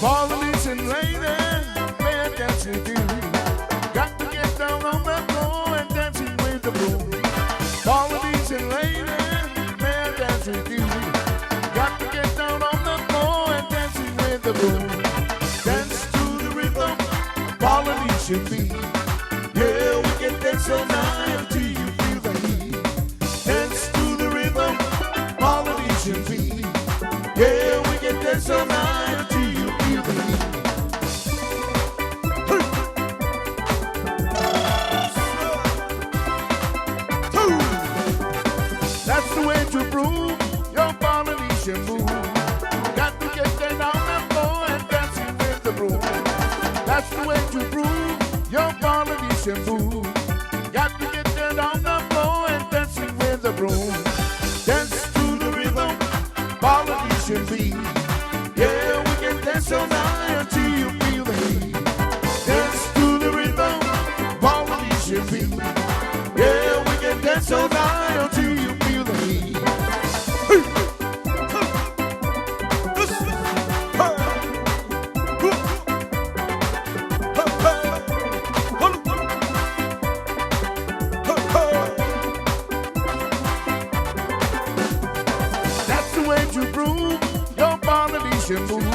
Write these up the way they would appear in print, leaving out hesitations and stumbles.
Polynesian lady, man dancing with you. Got to get down on the floor and dancing with the broom. Polynesian lady, man dancing with you. Got to get down on the floor and dancing with the broom. Dance to the rhythm, Polynesian beat. Yeah, we can dance all night until you feel the heat. Dance to the rhythm, Polynesian beat. Yeah, we can dance all night until you feel the heat. That's the way to prove your Polynesian move. Got to get down on the floor and dancing with the broom. That's the way to prove your Polynesian move. Got to get down on the floor and dancing with the broom. Dance to the rhythm, Polynesian beat. Yeah, we can dance all night until you feel the heat. Dance to the rhythm, Polynesian beat. Yeah, we can dance all night until you feel the heat. That's the way to prove your Polynesian move.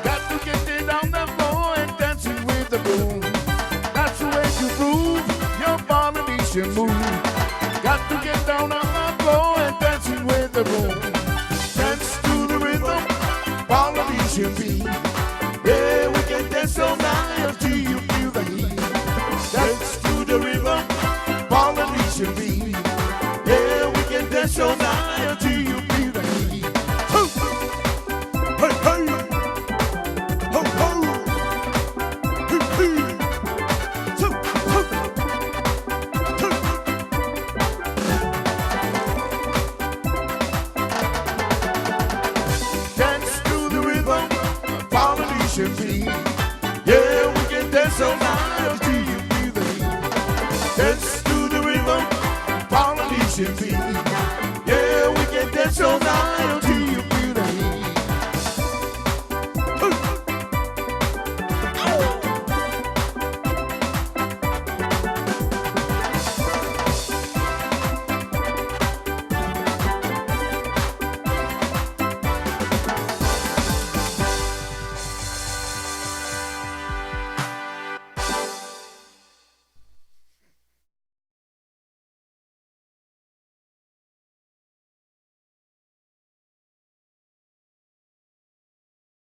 Got to get it on the floor and dancing with the broom. That's the way to prove your Polynesian move. Got to get down on the floor and dancing with the broom. Dance to the rhythm, Polynesian beat. Yeah, we can dance all night until you feel the heat. Dance to the rhythm, Polynesian beat. Yeah, we can dance all night until you feel the heat. Hey, hey. Ho, ho. Hey, hey. Dance to the rhythm, Polynesian beat. Yeah, we can dance all night until you feel the heat. Dance to the rhythm, Polynesian beat. Yeah, we can dance all night.